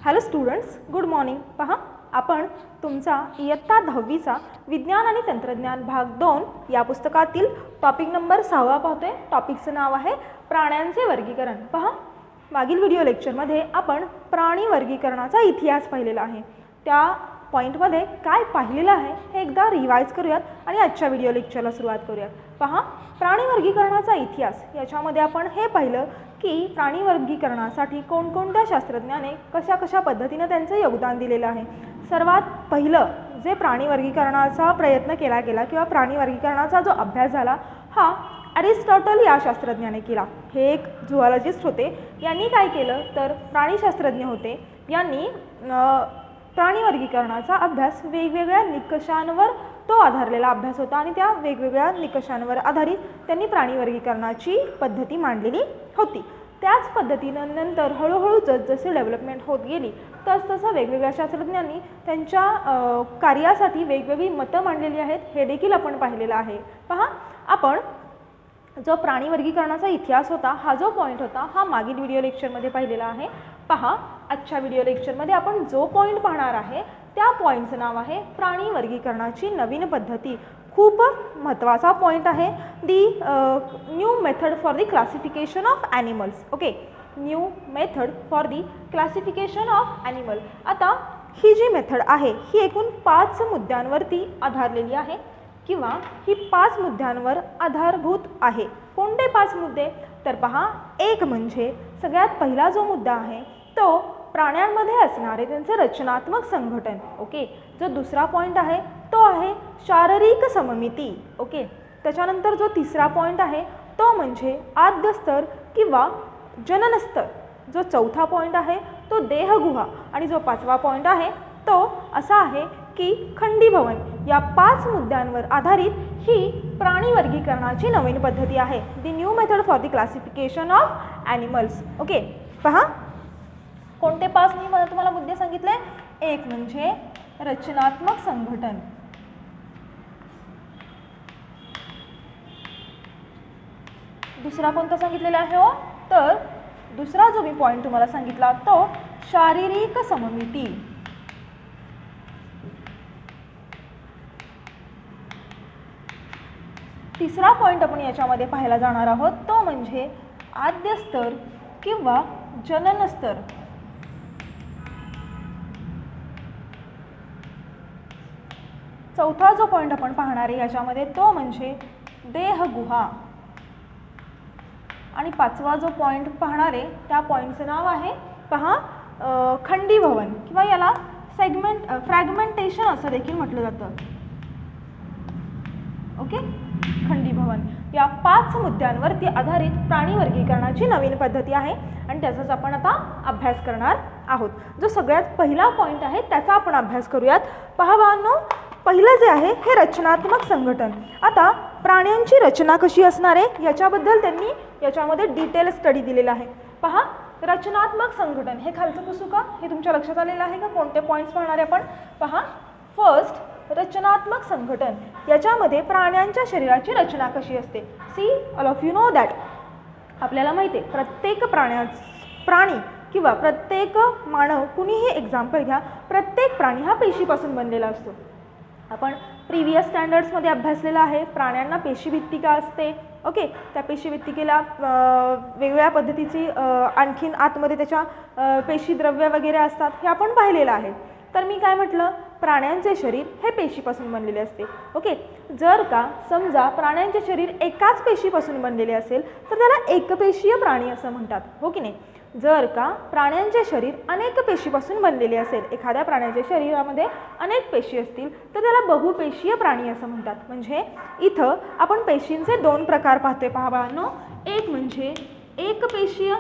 Hello students, good morning. पहा, आपण तुमचा इयत्ता 10वीचा विज्ञान आणि तंत्रज्ञान भाग 2 या पुस्तकातील टॉपिक नंबर 6 पाहतोय. टॉपिकचं नाव आहे प्राण्यांचे वर्गीकरण. पहा, मागील व्हिडिओ लेक्चरमध्ये आपण प्राणी वर्गीकरणाचा इतिहास पाहिलेला आहे. त्या पॉईंटमध्ये काय पाहिलेलं आहे हे एकदा रिवाइज करूयात आणि आजच्या व्हिडिओ लेक्चरला सुरुवात करूयात. पहा, प्राणी वर्गीकरणाचा इतिहास याच्यामध्ये आपण हे पाहिलं की प्राणी वर्गीकरणासाठी कोणकोणत्या शास्त्रज्ञाने कशा कशा पद्धतीने त्यांचं योगदान दिलेलं आहे. सर्वात पहिलं जे प्राणी वर्गीकरणाचा प्रयत्न केला गेला किंवा प्राणी वर्गीकरणाचा जो अभ्यास झाला हा अरिस्टॉटल या शास्त्रज्ञाने केला. हे एक झुऑलॉजिस्ट होते. यांनी काय केलं तर प्राणीशास्त्रज्ञ होते. यांनी प्राणी वर्गीकरणाचा अभ्यास वेगवेगळ्या निकषांवर तो आधारलेला अभ्यास होता आणि त्या वेगवेगळ्या निकषांवर आधारित त्यांनी प्राणी वर्गीकरणाची पद्धती मांडलेली होती. त्याच पद्धतीनं नंतर हळूहळू जसजशी डेव्हलपमेंट होत गेली तसतसं वेगवेगळ्या शास्त्रज्ञांनी त्यांच्या कार्यासाठी वेगवेगळी मतं मांडलेली आहेत. हे देखील आपण पाहिलेलं आहे. पहा, आपण जो प्राणी वर्गीकरणाचा इतिहास होता हा जो पॉईंट होता हा मागील व्हिडिओ लेक्चरमध्ये पाहिलेला आहे. पहा, आजच्या व्हिडिओ लेक्चरमध्ये आपण जो पॉईंट पाहणार आहे त्या पॉईंटचं नाव आहे प्राणी वर्गीकरणाची नवीन पद्धती. खूप महत्त्वाचा पॉईंट आहे. दी new method for the classification of animals. Okay, new method for the classification of animal. आता ही जी मेथड आहे ही एकूण 5 मुद्द्यांवरती आधारलेली आहे किंवा ही 5 मुद्द्यांवर आधारभूत आहे. कोणते 5 मुद्दे तर पहा, एक म्हणजे सगळ्यात पहिला जो मुद्दा आहे तो प्राण्यांमध्ये असणारे त्यांचे रचनात्मक संघटन. ओके, जो दुसरा पॉईंट आहे तो आहे शारीरिक सममिती. ओके, त्याच्यानंतर जो तिसरा पॉईंट आहे तो म्हणजे आद्य स्तर किंवा जनन स्तर. जो चौथा पॉईंट आहे तो देहगुहा आणि जो 5वा पॉईंट आहे तो असा आहे की खंडीभवन. या 5 मुद्द्यांवर आधारित ही प्राणी वर्गीकरणाची नवीन पद्धती आहे. दी new method for the classification of animals. Okay, पहा, कोणते 5 मी तुम्हाला मुद्दे सांगितले. एक म्हणजे रचनात्मक संघटन. दुसरा कोणता सांगितलेला आहे हो तर दुसरा जो मी पॉईंट तुम्हाला सांगितला तो शारीरिक सममिती. तिसरा पॉईंट आपण याच्यामध्ये पाहायला जाणार आहोत तो म्हणजे आद्य स्तर किंवा जनन स्तर. चौथा जो पॉईंट आपण पाहणार आहे याच्यामध्ये तो म्हणजे देहगुहा आणि 5वा जो पॉईंट पाहणार आहे त्या पॉईंटचं नाव आहे पहा खंडीभवन किंवा याला फ्रॅगमेंटेशन असं देखील म्हटलं जातं. ओके, खंडीभवन. या 5 मुद्द्यांवरती आधारित प्राणी वर्गीकरणाची नवीन पद्धती आहे आणि त्याचाच आपण आता अभ्यास करणार आहोत. जो सगळ्यात पहिला पॉईंट आहे त्याचा आपण अभ्यास करूयात. पहा बाळांनो, पहिलं जे आहे हे रचनात्मक संघटन. आता प्राण्यांची रचना कशी असणार आहे याच्याबद्दल त्यांनी याच्यामध्ये डिटेल स्टडी दिलेला आहे. पहा, रचनात्मक संघटन हे खालचं पुसू का, हे तुमच्या लक्षात आलेलं आहे का कोणते पॉईंट्स पाहणार आहे आपण. पहा, फर्स्ट रचनात्मक संघटन. याच्यामध्ये प्राण्यांच्या शरीराची रचना कशी असते. See, all of you know that. आपल्याला माहिती आहे प्रत्येक प्राणी किंवा प्रत्येक मानव, कुणीही एक्झाम्पल घ्या, प्रत्येक प्राणी हा पेशीपासून बनलेला असतो. आपण प्रिव्हियस स्टँडर्ड्समध्ये अभ्यासलेला आहे प्राण्यांना पेशीभित्तिका असते. ओके, त्या पेशीभित्तिकेला वेगवेगळ्या पद्धतीची आणखीन आतमध्ये त्याच्या पेशीद्रव्य वगैरे असतात हे आपण पाहिलेलं आहे. तर मी काय म्हटलं, प्राण्यांचे शरीर हे पेशीपासून बनलेले असते. ओके, जर का समजा प्राण्यांचे शरीर एकाच पेशीपासून बनलेले असेल तर त्याला एकपेशीय प्राणी असं म्हणतात, हो की नाही. जर का प्राण्यांचे शरीर अनेक पेशीपासून बनलेले असेल, एखाद्या प्राण्याच्या शरीरामध्ये अनेक पेशी असतील तर त्याला बहुपेशीय प्राणी असं म्हणतात. म्हणजे इथं आपण पेशींचे 2 प्रकार पाहतोय. पहा बाळांनो, एक म्हणजे एकपेशीय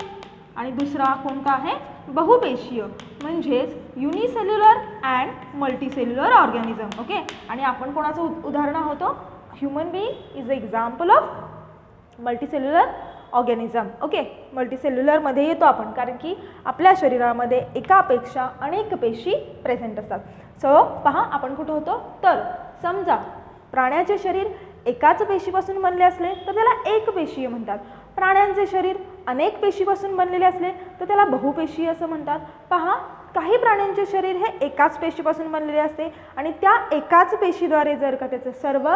आणि दुसरा कोणता आहे बहुपेशीय, म्हणजेच unicellular and multicellular organism. Okay, आणि आपण कोणाचं उदाहरण आहोत, human being is a example of multicellular organism. Okay, मल्टीसेल्युलरमध्ये येतो आपण कारण की आपल्या शरीरामध्ये एकापेक्षा अनेक पेशी प्रेझेंट असतात. सो पहा, आपण कुठं होतो तर समजा प्राण्याचे शरीर एकाच पेशीपासून बनले असले तर त्याला एकपेशीय म्हणतात. प्राण्यांचे शरीर अनेक पेशीपासून बनलेले असले तर त्याला बहुपेशीय असं म्हणतात. पहा, काही प्राण्यांचे शरीर हे एकाच पेशीपासून बनलेले असते आणि त्या एकाच पेशीद्वारे जर का त्याचं सर्व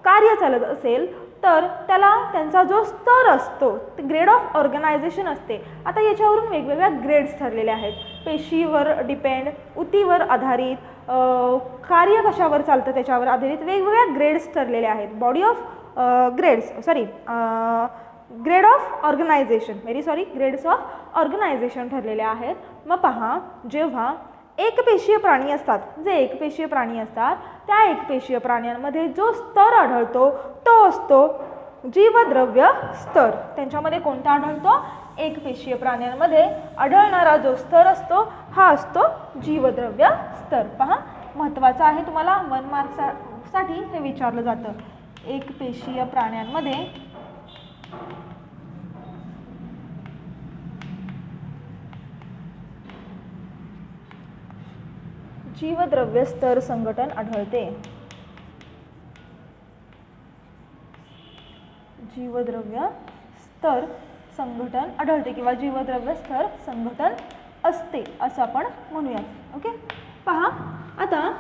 कार्य चालत असेल तर त्याला त्यांचा जो स्तर असतो ते ग्रेड ऑफ ऑर्गनायझेशन असते. आता याच्यावरून वेगवेगळ्या ग्रेड्स ठरलेले आहेत. पेशीवर डिपेंड, ऊतीवर आधारित, कार्य कशावर चालतं त्याच्यावर आधारित वेगवेगळ्या ग्रेड्स ठरलेल्या आहेत. Body of grade of organisation grades of organisation ठरलेले आहेत. मग पहा, जेव्हा एकपेशीय प्राणी असतात, त्या एकपेशीय प्राण्यांमध्ये जो स्तर आढळतो तो असतो जीवद्रव्य स्तर. त्यांच्यामध्ये कोणता आढळतो? एकपेशीय प्राण्यांमध्ये आढळणारा जो स्तर असतो हा असतो जीवद्रव्य स्तर. पहा, महत्त्वाचं आहे, तुम्हाला 1 मार्क्ससाठी हे विचारलं जातं. एकपेशीय प्राण्यांमध्ये जीवद्रव्य स्तर संघटन आढळते. जीवद्रव्य स्तर संघटन आढळते किंवा जीवद्रव्य स्तर संघटन असते असं आपण म्हणूयात. ओके, पहा, आता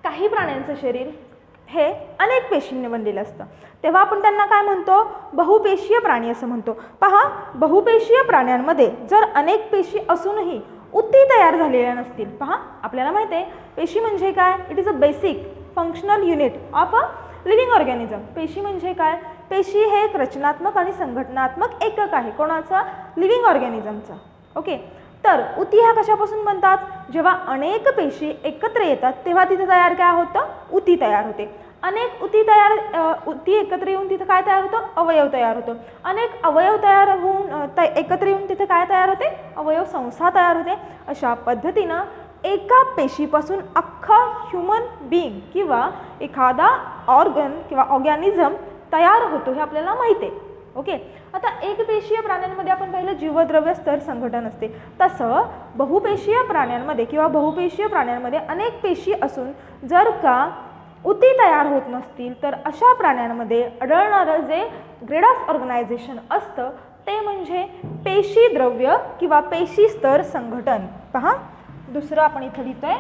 काही प्राण्यांचं शरीर हे अनेक पेशींनी बनलेलं असतं, तेव्हा आपण त्यांना काय म्हणतो? बहुपेशीय प्राणी असं म्हणतो. पहा, बहुपेशीय प्राण्यांमध्ये जर अनेक पेशी असूनही ऊती तयार झालेल्या नसतील. पहा, आपल्याला माहिती आहे पेशी म्हणजे काय? It is a basic functional unit of a living organism. पेशी म्हणजे काय? पेशी हे एक रचनात्मक आणि संघटनात्मक एकक आहे. कोणाचा? लिव्हिंग ऑर्गॅनिझमचा. ओके, तर ऊती ह्या कशापासून बनतात? जेव्हा अनेक पेशी एकत्र येतात तेव्हा तिथे तयार काय होतं? ऊती तयार होते. अनेक ऊती एकत्र येऊन तिथे काय तयार होतं? अवयव तयार होतो. अनेक अवयव तयार होऊन एकत्र येऊन तिथे काय तयार होते? अवयव संस्था तयार होते. अशा पद्धतीनं एका पेशीपासून अख्खा ह्युमन बीइंग किंवा एखादा ऑर्गन किंवा ऑर्गॅनिझम तयार होतो हे आपल्याला माहिती आहे. ओके, आता एकपेशीय प्राण्यांमध्ये आपण पाहिलं जीवद्रव्य स्तर संघटन असते. तसं बहुपेशीय प्राण्यांमध्ये किंवा बहुपेशीय प्राण्यांमध्ये अनेक पेशी असून जर का ऊती तयार होत नसतील तर अशा प्राण्यांमध्ये आढळणारं जे ग्रेड ऑफ ऑर्गनायझेशन असतं ते म्हणजे पेशीद्रव्य किंवा पेशी स्तर संघटन. पहा, दुसरं आपण इथं लिहितोय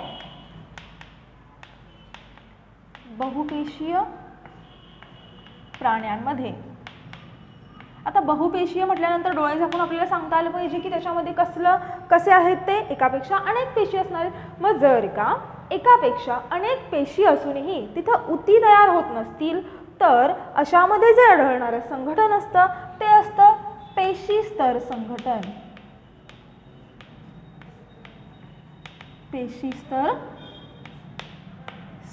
बहुपेशीय प्राण्यांमध्ये. आता बहुपेशीय म्हटल्यानंतर डोळे झाकून आपल्याला सांगता आलं पाहिजे की त्याच्यामध्ये कसे आहेत ते? एकापेक्षा अनेक पेशी असणार. मग जर का एकापेक्षा अनेक पेशी असूनही तिथं ऊती तयार होत नसतील तर अशामध्ये जे आढळणारं संघटन असतं ते असतं पेशी स्तर संघटन. पेशी स्तर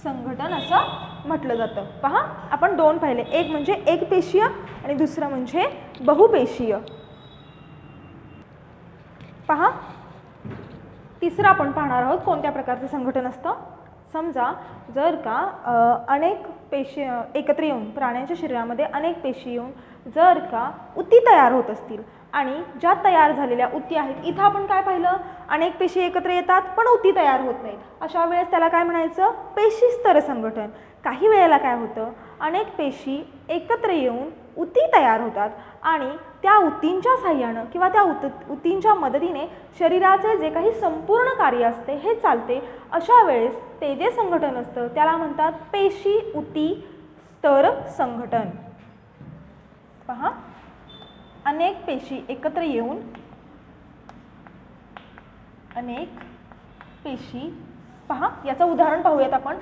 संघटन असं म्हटलं जातं. पहा, आपण 2 पाहिले, एक म्हणजे एकपेशीय आणि दुसरं म्हणजे बहुपेशीय. पहा, तिसरं आपण पाहणार आहोत कोणत्या प्रकारचं संघटन असतं. समजा जर का अनेक पेशी एकत्र येऊन प्राण्यांच्या शरीरामध्ये अनेक पेशी येऊन जर का ऊती तयार होत असतील आणि ज्या तयार झालेल्या ऊती आहेत, इथं आपण काय पाहिलं? अनेक पेशी एकत्र येतात पण ऊती तयार होत नाहीत. अशा वेळेस त्याला काय म्हणायचं? पेशी स्तर संघटन. काही वेळेला काय होतं? अनेक पेशी एकत्र येऊन ऊती तयार होतात आणि त्या ऊतींच्या साह्यानं किंवा त्या ऊतींच्या मदतीने शरीराचे जे काही संपूर्ण कार्य असते हे चालते. अशा वेळेस ते जे संघटन असतं त्याला म्हणतात पेशी ऊती स्तर संघटन. पहा, अनेक पेशी एकत्र येऊन अनेक पेशी. पहा, याचं उदाहरण पाहूयात आपण.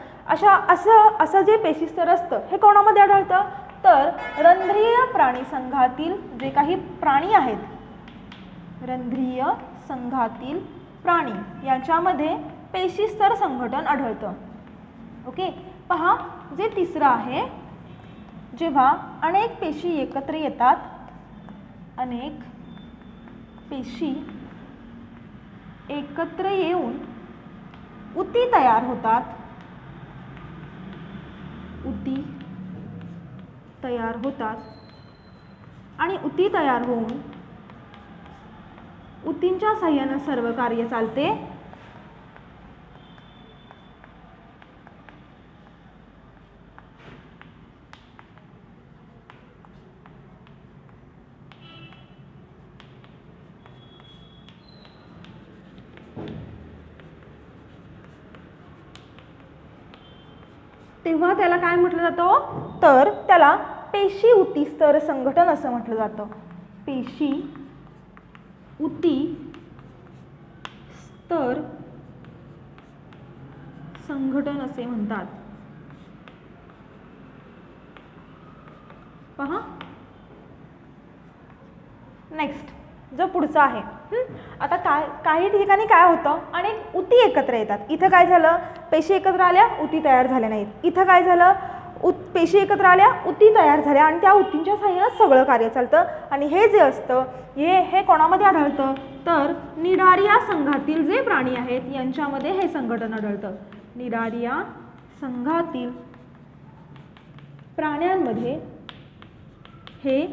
असं जे पेशी स्तर असतं हे कोणामध्ये आढळतं? तर रंध्रीय प्राणी संघातील जे काही प्राणी आहेत, रंध्रीय संघातील प्राणी यांच्यामध्ये पेशी स्तर संघटन आढळतं. ओके, पहा, जे तिसरं आहे, जेव्हा अनेक पेशी एकत्र येतात, अनेक पेशी एकत्र येऊन ऊती तयार होतात, ऊती तयार होतात आणि ऊती तयार होऊन ऊतींच्या साह्यानं सर्व कार्य चालते. तेव्हा त्याला काय म्हटलं जातं, तर त्याला पेशी ऊती स्तर संघटन असं म्हटलं जातं. पेशी ऊती स्तर संघटन असे म्हणतात. पहा नेक्स्ट जो पुढचा आहे. आता काही ठिकाणी काय होतं, अनेक ऊती एकत्र येतात. इथं काय झालं, पेशी एकत्र आल्या, ऊती तयार झाल्या नाहीत. इथं काय झालं, पेशी एकत्र आल्या, ऊती तयार झाल्या आणि त्या ऊतींच्या साहाय्याने सगळं कार्य चालतं. आणि हे जे असतं हे कोणामध्ये आढळतं, तर निडारिया संघातील जे प्राणी आहेत यांच्यामध्ये हे संघटन आढळतं. निडारिया संघातील प्राण्यांमध्ये हे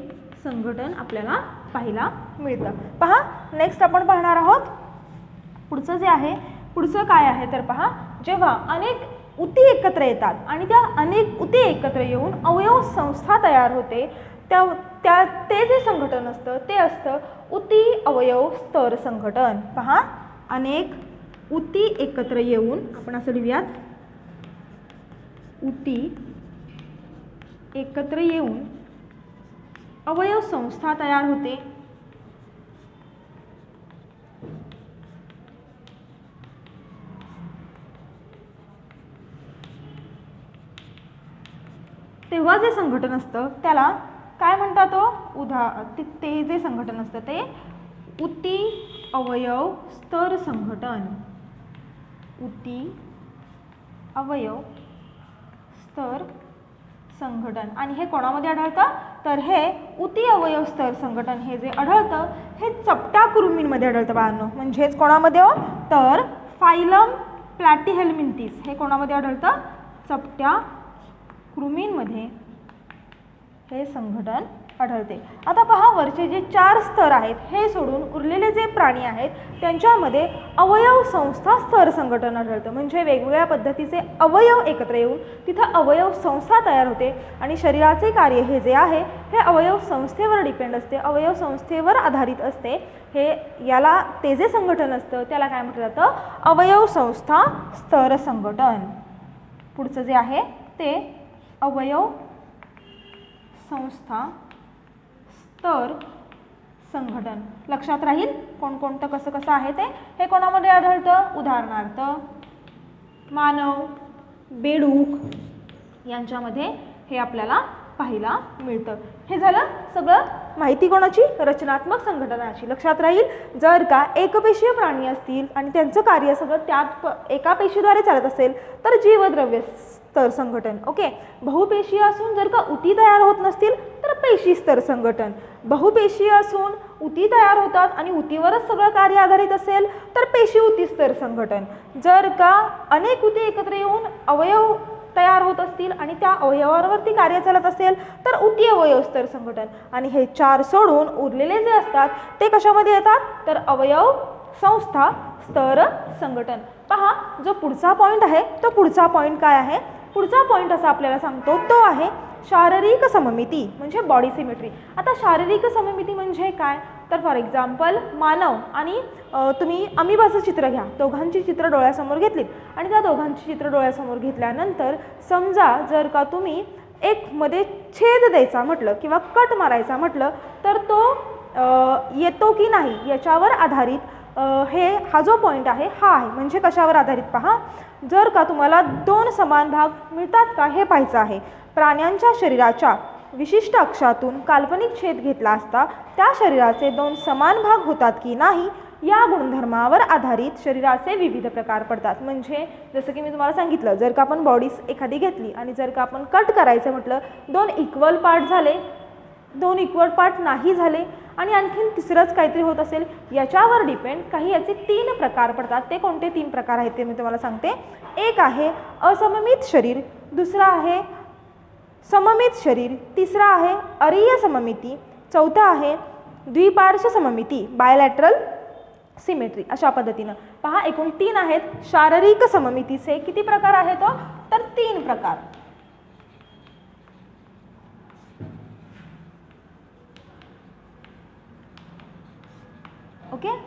संघटन आपल्याला पाहायला मिळतं. पहा नेक्स्ट आपण पाहणार आहोत पुढचं जे आहे. पुढचं काय आहे तर पहा, जेव्हा अनेक ऊती एकत्र येतात आणि त्या अनेक ऊती एकत्र येऊन अवयव संस्था तयार होते, ते जे संघटन असतं ते असतं ऊती अवयव स्तर संघटन. पहा अनेक ऊती एकत्र येऊन, आपण असं लिहूयात, ऊती एकत्र येऊन अवयव संस्था तयार होते. तेव्हा जे संघटन असतं त्याला काय म्हणतात, ते जे संघटन असतं ते ऊती अवयव स्तर संघटन. ऊती अवयव स्तर संघटन. आणि हे कोणामध्ये आढळतं, तर हे ऊती अवयव स्तर संघटन हे जे आढळतं हे चपट्या कृमींमध्ये आढळतं बाळांनो. म्हणजेच कोणामध्ये हो, तर फायलम प्लॅटीहेल्मिंथिस हे कोणामध्ये आढळतं, चपट्या कृमींमध्ये हे संघटन आढळते. आता पहा वरचे जे 4 स्तर आहेत हे सोडून उरलेले जे प्राणी आहेत त्यांच्यामध्ये अवयव संस्था स्तर संघटन आढळतं. म्हणजे वेगवेगळ्या पद्धतीचे अवयव एकत्र येऊन तिथं अवयव संस्था तयार होते आणि शरीराचे कार्य हे जे आहे हे अवयव संस्थेवर डिपेंड असते, अवयव संस्थेवर आधारित असते. याला ते जे संघटन असतं त्याला काय म्हटलं जातं, अवयव संस्था स्तर संघटन. पुढचं जे आहे ते अवयव संस्था स्तर संघटन. लक्षात राहील कोणकोणतं कसं कसं आहे ते. हे कोणामध्ये आढळतं, उदाहरणार्थ मानव, बेडूक यांच्यामध्ये हे आपल्याला पाहायला मिळतं. हे झालं सगळं माहिती कोणाची, रचनात्मक संघटनाची. लक्षात राहील जर का एकपेशीय प्राणी असतील आणि त्यांचं कार्य सगळं त्यात एका पेशीद्वारे चालत असेल तर जीवद्रव्य स्तर संघटन. ओके. बहुपेशीय असून जर का ऊती तयार होत नसतील तर पेशी स्तर संघटन. बहुपेशीय असून ऊती तयार होतात आणि ऊतीवरच सगळं कार्य आधारित असेल तर पेशी ऊती स्तर संघटन. जर का अनेक ऊती एकत्र येऊन अवयव तयार होत असतील आणि त्या अवयवावरती कार्य चालत असेल तर ऊती अवयव स्तर संघटन. आणि हे 4 सोडून उरलेले जे असतात ते कशामध्ये येतात, तर अवयव संस्था स्तर संघटन. पहा जो पुढचा पॉईंट आहे तो पुढचा पॉईंट काय आहे, पुढचा पॉईंट असा आपल्याला सांगतो तो आहे शारीरिक सममिती म्हणजे बॉडी सिमेट्री. आता शारीरिक सममिती म्हणजे काय, तर फॉर एक्झाम्पल मानव आणि तुम्ही अमिबाचं चित्र घ्या, दोघांची चित्र डोळ्यासमोर घेतलीत आणि त्या दोघांची चित्र डोळ्यासमोर घेतल्यानंतर समजा जर का तुम्ही एक मध्ये छेद द्यायचा म्हटलं किंवा कट मारायचा म्हटलं तर तो येतो की नाही याच्यावर आधारित हा जो पॉईंट आहे हा आहे. म्हणजे कशावर आधारित पहा, जर का तुम्हाला 2 समान भाग मिळतात का हे पाहायचं आहे. प्राण्यांच्या शरीराच्या विशिष्ट अक्षातून काल्पनिक छेद घेतला असता त्या शरीराचे 2 समान भाग होतात की नाही या गुणधर्मावर आधारित शरीराचे विविध प्रकार पडतात. म्हणजे जसं की मी तुम्हाला सांगितलं, जर का आपण बॉडी एखादी घेतली आणि जर का आपण कट करायचं म्हटलं 2 इक्वल पार्ट झाले, 2 इक्वल पार्ट नाही झाले आणि आणखीन तिसरंच काहीतरी होत असेल याच्यावर डिपेंड काही याचे 3 प्रकार पडतात. ते कोणते 3 प्रकार आहेत ते मी तुम्हाला सांगते. एक आहे असममित शरीर, दुसरा आहे सममित शरीर, तिसरा आहे अरीय सममिती, चौथा आहे द्विपार्श्व सममिती बायलॅटरल सिमेट्री. अशा पद्धतीनं पहा एकूण 3 आहेत. शारीरिक सममितीचे किती प्रकार आहेत तर 3 प्रकार. ओके.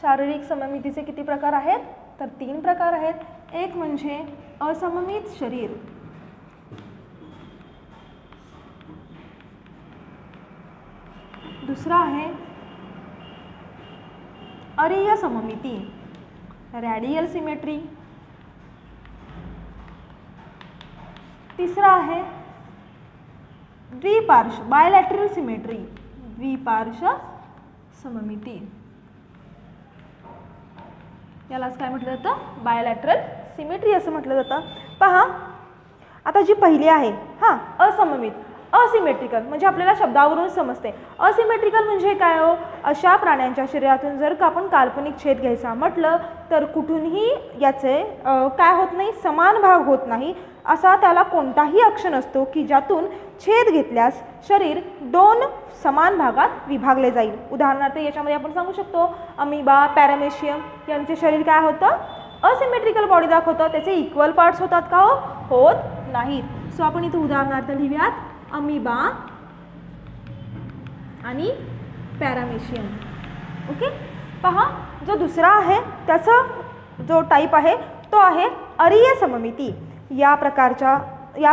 शारीरिक सममितीचे किती प्रकार आहेत तर 3 प्रकार आहेत. एक म्हणजे असममित शरीर, दुसरा आहे अरीय सममिती, रॅडियल सिमेट्री. तिसरा आहे द्विपार्श्व, बायलॅटरल सिमेट्री, द्विपार्श्व सममिती. यालाच काय म्हटलं जातं? बायलॅटरल सिमेट्री असं म्हटलं जातं. पहा आता जी पहिली आहे असममित, असिमेट्रिकल, म्हणजे आपल्याला शब्दावरून समजते. असिमेट्रिकल म्हणजे काय हो? अशा प्राण्यांच्या शरीरातून जर का आपण काल्पनिक छेद घ्यायचा म्हटलं तर कुठूनही याचे काय होत नाही, समान भाग होत नाही. असा त्याला कोणताही अक्ष नसतो की ज्यातून छेद घेतल्यास शरीर दोन समान भागात विभागले जाईल. उदाहरणार्थ याच्यामध्ये आपण सांगू शकतो अमिबा, पॅरामेशियम यांचे शरीर काय होतं? असिमेट्रिकल बॉडी दाखवतं. त्याचे इक्वल पार्ट्स होतात का हो? होत नाहीत. सो आपण इथे उदाहरणार्थ लिहूयात अमिबा आणि पॅरामेशियम. ओके. पहा जो दुसरा आहे त्याचा जो टाईप आहे तो आहे अरीय सममिती. या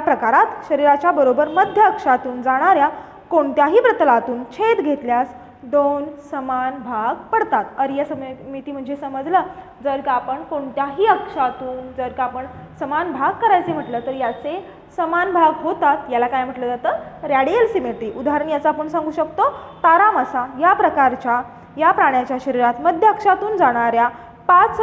प्रकारात शरीराच्या बरोबर मध्य अक्षातून जाणाऱ्या कोणत्याही प्रतलातून छेद घेतल्यास दोन समान भाग पडतात. अरीय सममिती म्हणजे समजलं, जर का आपण कोणत्याही अक्षातून जर का आपण समान भाग करायचे म्हटलं तर याचे समान भाग होतात. याला काय म्हटलं जातं? Radial symmetry. उदाहरण याचं आपण सांगू शकतो तारा मासा. या प्राण्याच्या शरीरात मध्य अक्षातून जाणाऱ्या 5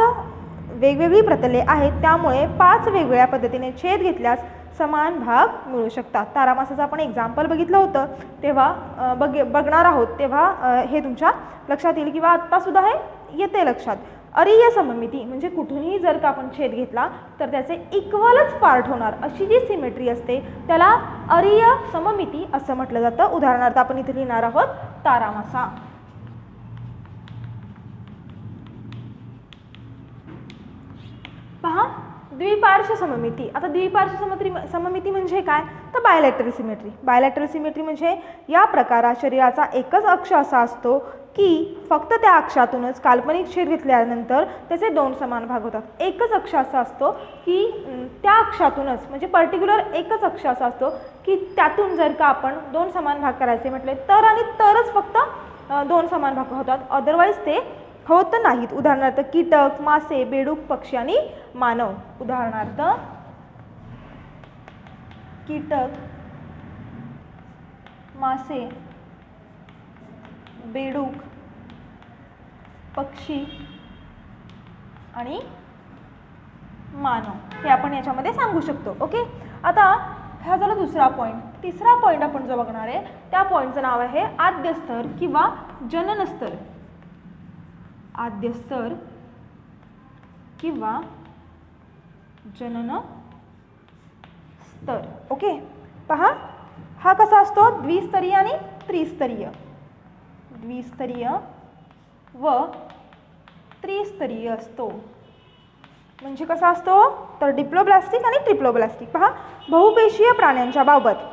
वेगवेगळी प्रतले आहेत, त्यामुळे 5 वेगवेगळ्या पद्धतीने छेद घेतल्यास समान भाग मिळू शकतात. तारामासाचं आपण एक्झाम्पल बघितलं होतं तेव्हा बघणार आहोत तेव्हा हे तुमच्या लक्षात येईल किंवा आत्तासुद्धा हे येते लक्षात. अरीय सममिती म्हणजे कुठूनही जर का आपण छेद घेतला तर त्याचे इक्वलच पार्ट होणार अशी जी सिमेट्री असते त्याला अरीय सममिती असं म्हटलं जातं. उदाहरणार्थ आपण इथे लिहिणार आहोत तारामासा. पहा द्विपार्श्व सममिती. आता द्विपार्श्व सममिती म्हणजे काय? तर बायलॅटरल सिमेट्री. बायलॅटरल सिमेट्री म्हणजे या प्रकारात शरीराचा एकच अक्ष असा असतो की फक्त त्या अक्षातूनच काल्पनिक छेद घेतल्यानंतर त्याचे दोन समान भाग होतात. एकच अक्ष असा असतो की त्या अक्षातूनच म्हणजे पर्टिक्युलर एकच अक्ष असा असतो की त्यातून जर का आपण दोन समान भाग करायचे म्हटले तर आणि तरच फक्त दोन समान भाग होतात, अदरवाईज ते होत नाहीत. उदाहरणार्थ कीटक, मासे, बेडूक, पक्षी आणि मानव. उदाहरणार्थ कीटक, मासे, बेडूक, पक्षी आणि मानव हे आपण याच्यामध्ये सांगू शकतो. ओके. आता हा झाला दुसरा पॉईंट. तिसरा पॉईंट आपण जो बघणार आहे त्या पॉईंटचं नाव आहे आद्य स्तर किंवा जनन स्तर. आद्य स्तर किंवा जनन स्तर. ओके. पहा हा कसा असतो? द्विस्तरीय आणि त्रिस्तरीय. द्विस्तरीय व त्रिस्तरीय असतो. म्हणजे कसा असतो? तर डिप्लोब्लास्टिक आणि ट्रिप्लोब्लास्टिक. पहा बहुपेशीय प्राण्यांच्या बाबत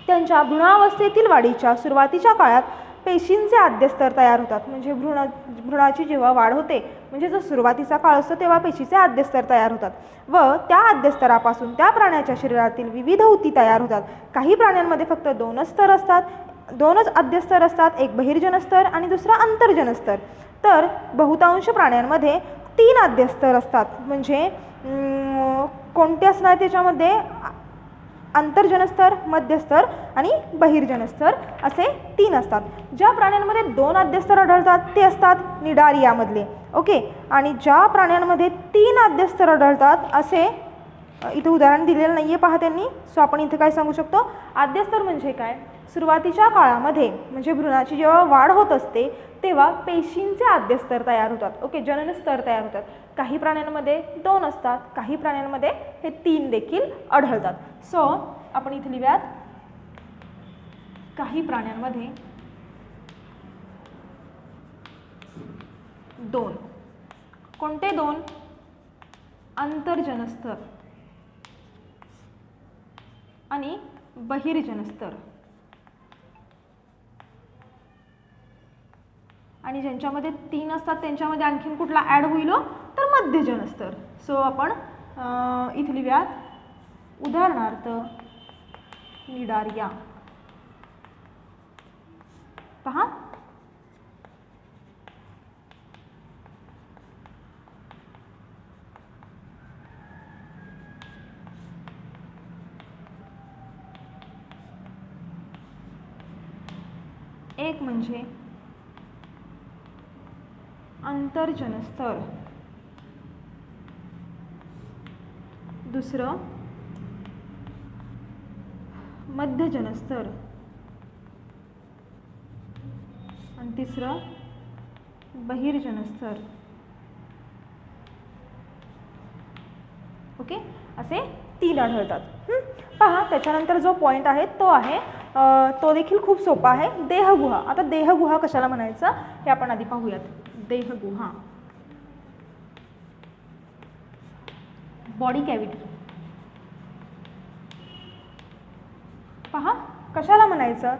त्यांच्या भ्रूणावस्थेतील वाढीच्या सुरुवातीच्या काळात पेशींचे आद्यस्तर तयार होतात. म्हणजे भ्रूणाची जेव्हा वाढ होते म्हणजे जो सुरुवातीचा काळ असतो तेव्हा पेशीचे आद्यस्तर तयार होतात व त्या आद्यस्तरापासून त्या प्राण्याच्या शरीरातील विविध ऊती तयार होतात. काही प्राण्यांमध्ये फक्त 2च स्तर असतात, 2च आद्यस्तर असतात, एक बहिर्जन स्तर आणि दुसरा अंतर्जन स्तर. तर बहुतांश प्राण्यांमध्ये 3 आद्यस्तर असतात. म्हणजे कोणते असणार त्याच्यामध्ये? अंतर्जन स्तर, मध्यस्तर आणि बहिर्जन स्तर असे 3 असतात. ज्या प्राण्यांमध्ये 2 आद्यस्तर आढळतात ते असतात निडारियामधले. ओके. आणि ज्या प्राण्यांमध्ये 3 आद्यस्तर आढळतात असे इथे उदाहरण दिलेलं नाही आहे पहा त्यांनी. सो आपण इथे काय सांगू शकतो? आद्यस्तर म्हणजे काय? सुरुवातीच्या काळामध्ये म्हणजे भ्रूणाची जेव्हा वाढ होत असते तेव्हा पेशींचे आद्यस्तर तयार होतात. ओके. जनन स्तर तयार होतात. काही प्राण्यांमध्ये 2 असतात, काही प्राण्यांमध्ये हे 3 देखील आढळतात. सो आपण इथे लिहूयात काही प्राण्यांमध्ये 2. कोणते 2? अंतर्जन स्तर आणि बहिर्जन स्तर. आणि ज्यांच्यामध्ये 3 असतात त्यांच्यामध्ये आणखीन कुठला ॲड होईल तर मध्यजन स्तर. सो आपण इथे लिहूयात उदाहरणार्थ निडारिया. पहा एक म्हणजे अंतर्जनस्तर, दुसरं मध्यजनस्तर आणि तिसरं बहिर्जनस्तर. ओके, असे 3 आढळतात. पहा, त्याच्यानंतर जो पॉईंट आहे तो आहे तो देखील खूप सोपा आहे, देहगुहा. आता देहगुहा कशाला म्हणायचं हे आपण आधी पाहूयात. देहगुहा, बॉडी कॅव्हिटी. पहा, कशाला म्हणायचं,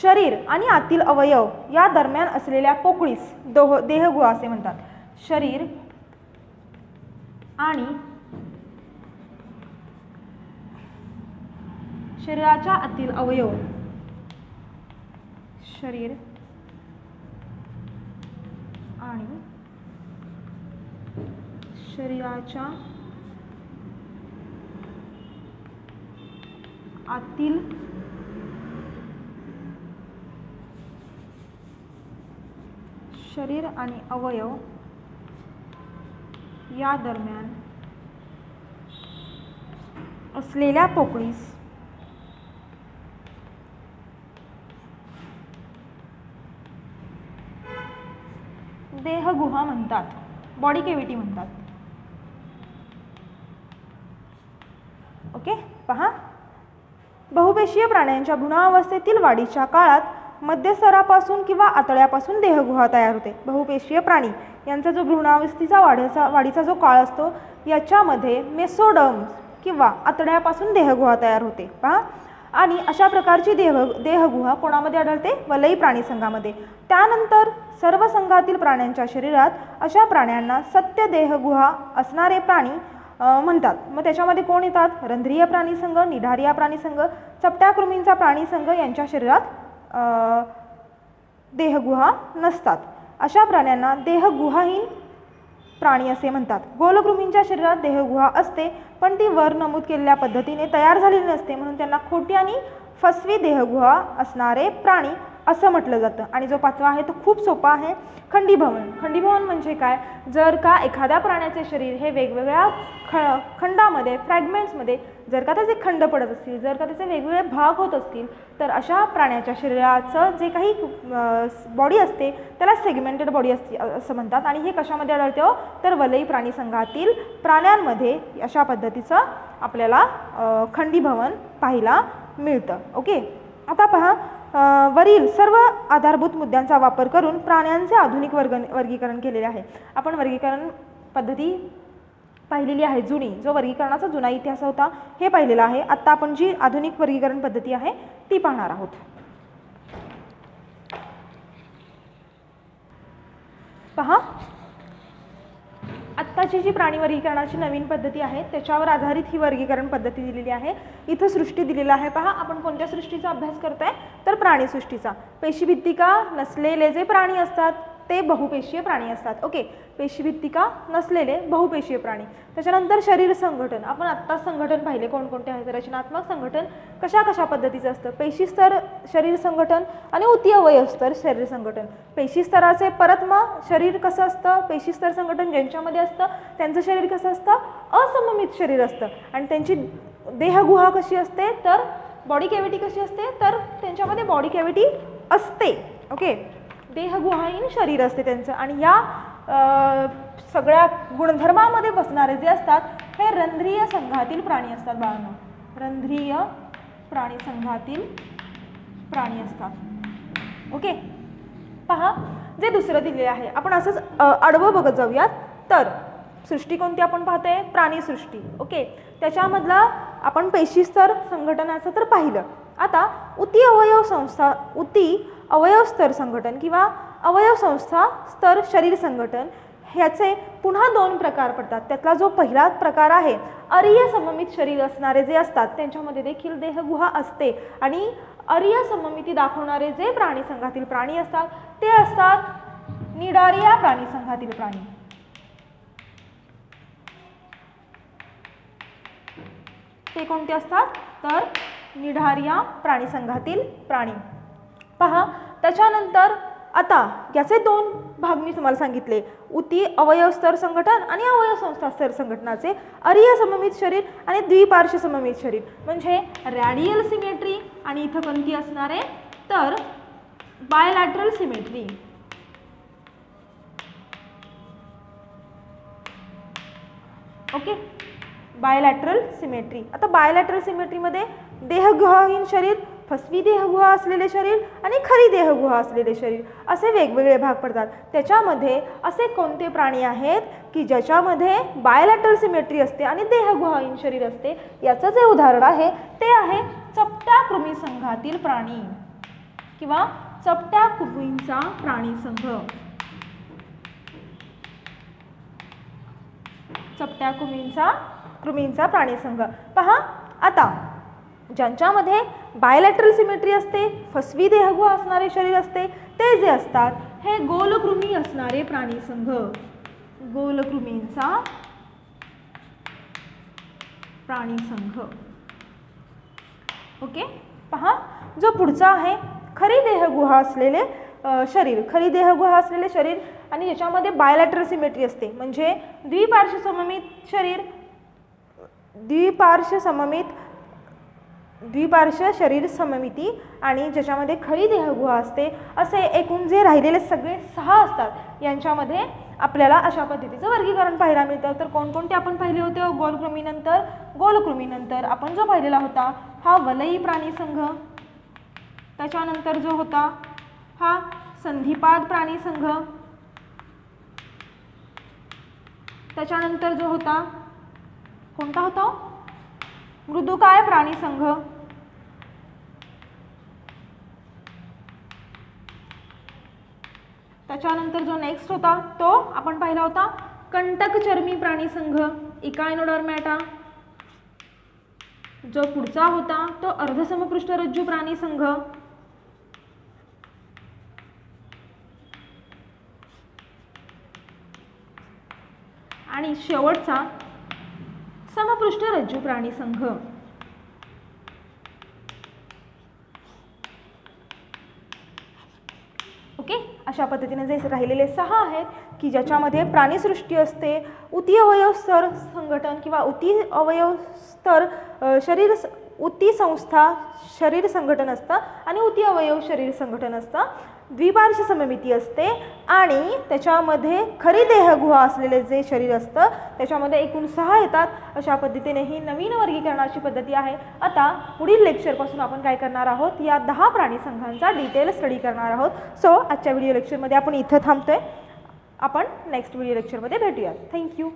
शरीर आणि आतील अवयव या दरम्यान असलेल्या पोकळीस देहगुहा असे म्हणतात. शरीर आणि शरीराच्या आतील अवयव, शरीर आणि शरीराच्या आतील शरीर आणि अवयव या दरम्यान असलेल्या पोकळीस देहगुहा म्हणतात, बॉडी कॅव्हिटी म्हणतात. ओके, पहा, बहुपेशीय प्राण्यांच्या भ्रूणावस्थेतील वाढीच्या काळात मध्यस्तरापासून किंवा आतड्यापासून देहगुहा तयार होते. बहुपेशीय प्राणी यांचा जो भ्रूणावस्थेचा वाढीचा जो काळ असतो याच्यामध्ये मेसोडर्म किंवा आतड्यापासून देहगुहा तयार होते. पहा, आणि अशा प्रकारची देहगुहा कोणामध्ये आढळते, वलयी प्राणी संघामध्ये. त्यानंतर सर्व संघातील प्राण्यांच्या शरीरात अशा प्राण्यांना सत्य देहगुहा असणारे प्राणी म्हणतात. मग त्याच्यामध्ये कोण येतात, रंध्रीय प्राणीसंघ, निढारिया प्राणीसंघ, चपट्या कृमींचा प्राणीसंघ यांच्या शरीरात देहगुहा नसतात. अशा प्राण्यांना देहगुहाहीन प्राणी असे म्हणतात. गोलकृमींच्या शरीरात देहगुहा असते, पण ती वर नमूद केलेल्या पद्धतीने तयार झालेली नसते, म्हणून त्यांना खोटी आणि फसवी देहगुहा असणारे प्राणी असं म्हटलं जातं. आणि जो 5वा आहे तो खूप सोपा आहे, खंडीभवन. खंडीभवन म्हणजे काय, जर का एखाद्या प्राण्याचे शरीर हे वेगवेगळ्या खंडामध्ये, फ्रॅगमेंट्समध्ये जर का त्याचे खंड पडत असतील, जर का त्याचे वेगवेगळे भाग होत असतील, तर अशा प्राण्याच्या शरीराचं जे काही बॉडी असते त्याला सेगमेंटेड बॉडी असते असं म्हणतात. आणि हे कशामध्ये आढळते, तर वलयी प्राणी संघातील प्राण्यांमध्ये अशा पद्धतीचं आपल्याला खंडीभवन पाहायला मिळतं. ओके, आता पहा, वरील सर्व आधारभूत मुद्द्यांचा वापर करून प्राण्यांचे आधुनिक वर्गीकरण केलेले आहे. आपण वर्गीकरण पद्धती पाहिलेली आहे जुनी, जो वर्गीकरणाचा जुना इतिहास होता हे पाहिलेला आहे. आता आपण जी आधुनिक वर्गीकरण पद्धती आहे ती पाहणार आहोत. पहा, आत्ताची जी प्राणी वर्गीकरणाची नवीन पद्धती आहे त्याच्यावर आधारित ही वर्गीकरण पद्धती दिलेली आहे. इथं सृष्टी दिलेला आहे. पहा, आपण कोणत्या सृष्टीचा अभ्यास करतोय, तर प्राणीसृष्टीचा. पेशीभित्तिका नसलेले जे प्राणी असतात ते बहुपेशीय प्राणी असतात. ओके, पेशीभित्तिका नसलेले बहुपेशीय प्राणी. त्याच्यानंतर शरीर संघटन. आपण आत्ता संघटन पाहिले कोणकोणते आहेत, रचनात्मक संघटन कशा कशा पद्धतीचं असतं. पेशीस्तर शरीर संघटन आणि उतीअवयव स्तर शरीर संघटन. पेशीस्तराचे परत मग शरीर कसं असतं, पेशीस्तर संघटन ज्यांच्यामध्ये असतं त्यांचं शरीर कसं असतं, असममित शरीर असतं. आणि त्यांची देहगुहा कशी असते, तर बॉडी कॅव्हिटी कशी असते, तर त्यांच्यामध्ये बॉडी कॅव्हिटी असते. ओके, देहगुहाहीन शरीर असते त्यांचं. आणि या सगळ्या गुणधर्मामध्ये बसणारे जे असतात हे रंध्रीय संघातील प्राणी असतात. बाळांनो, रंध्रीय प्राणी संघातील प्राणी असतात. ओके, पहा, जे दुसरं दिलेले आहे आपण असंच आडवं बघत जाऊयात. तर सृष्टी कोणती आपण पाहतोय, प्राणीसृष्टी. ओके, त्याच्यामधला आपण पेशीस्तर संघटनाचं तर पाहिलं. आता उती अवयव स्तर संघटन किंवा अवयव संस्था स्तर शरीर संघटन ह्याचे पुन्हा 2 प्रकार पडतात. त्यातला जो पहिला प्रकार आहे, अरीय सममित शरीर असणारे जे असतात त्यांच्यामध्ये देखील देहगुहा असते. आणि अरीय सममिती दाखवणारे जे प्राणी संघातील प्राणी असतात ते असतात निडारिया प्राणी संघातील प्राणी. ते कोणते असतात, तर निढारिया प्राणी संघातील प्राणी. पहा त्याच्यानंतर आता याचे दोन भाग मी तुम्हाला सांगितले, उती अवयव स्तर संघटन आणि अवयव संस्था स्तर संघटनाचे, अरीय सममित शरीर आणि द्विपार्श्व सममित शरीर. म्हणजे रॅडियल सिमेट्री आणि इथं कोणती असणार आहे तर bilateral symmetry. Okay, bilateral symmetry. आता बायलॅटरल सिमेट्रीमध्ये देहगुहाहीन शरीर, फसवी देहगुहा असलेले शरीर आणि खरी देहगुहा असलेले शरीर असे वेगवेगळे भाग पडतात. त्याच्यामध्ये असे कोणते प्राणी आहेत की ज्याच्यामध्ये बायलॅटरल सिमेट्री असते आणि देहगुहाहीन शरीर असते, याचं जे उदाहरण आहे ते आहे चपट्या कृमी संघातील प्राणी किंवा चपट्या कृमींचा प्राणी संघ. चपट्या कृमींचा प्राणी संघ. पहा आता ज्यांच्यामध्ये बायलॅटरल सिमेट्री असते, फसवी देहगुहा असणारे शरीर असते, ते जे असतात हे गोलकृमी असणारे प्राणी संघ, गोलकृमींचा प्राणी संघ. ओके, पहा जो पुढचा आहे खरी देहगुहा असलेले शरीर, खरी देहगुहा असलेले शरीर आणि ज्याच्यामध्ये बायलॅटरल सिमेट्री असते, म्हणजे द्विपार्श्व सममित शरीर, द्विपार्श्व शरीर सममिती आणि ज्याच्यामध्ये खरी देहगुहा असते, असे एकूण जे राहिलेले सगळे 6 असतात यांच्यामध्ये आपल्याला अशा पद्धतीचं वर्गीकरण पाहायला मिळतं. तर कोणकोणते आपण पाहिले होते गोलकृमीनंतर आपण जो पाहिलेला होता हा वलयी प्राणी संघ, त्याच्यानंतर जो होता हा संधिपाद प्राणी संघ, त्याच्यानंतर जो होता कोणता होता मृदुकाय प्राणी संघ, त्याच्यानंतर जो नेक्स्ट होता तो आपण पाहिला होता कंटकचर्मी प्राणी संघ, इकायनोडर्मॅटा. जो पुढचा होता तो अर्धसमपृष्ठरज्जू प्राणी संघ, आणि शेवटचा समपृष्ठरज्जू प्राणी संघ. ओके, अशा पद्धतीने जे राहिलेले 6 आहेत की ज्याच्यामध्ये प्राणीसृष्टी असते, उती अवयव स्तर संघटन किंवा उती अवयव स्तर शरीर, उती संस्था शरीर संघटन असतं आणि उती अवयव शरीर संघटन असतं, द्विपार्श्व सममिती असते आणि त्याच्यामध्ये खरी देहगुहा असलेले जे शरीर असतं त्याच्यामध्ये एकूण 6 येतात. अशा पद्धतीने ही नवीन वर्गीकरणाची पद्धती आहे. आता पुढील लेक्चरपासून आपण काय करणार आहोत, या 10 प्राणी संघांचा डिटेल स्टडी करणार आहोत. सो आजच्या व्हिडिओ लेक्चरमध्ये आपण इथं थांबतोय. आपण नेक्स्ट व्हिडिओ लेक्चरमध्ये भेटूयात. थँक्यू.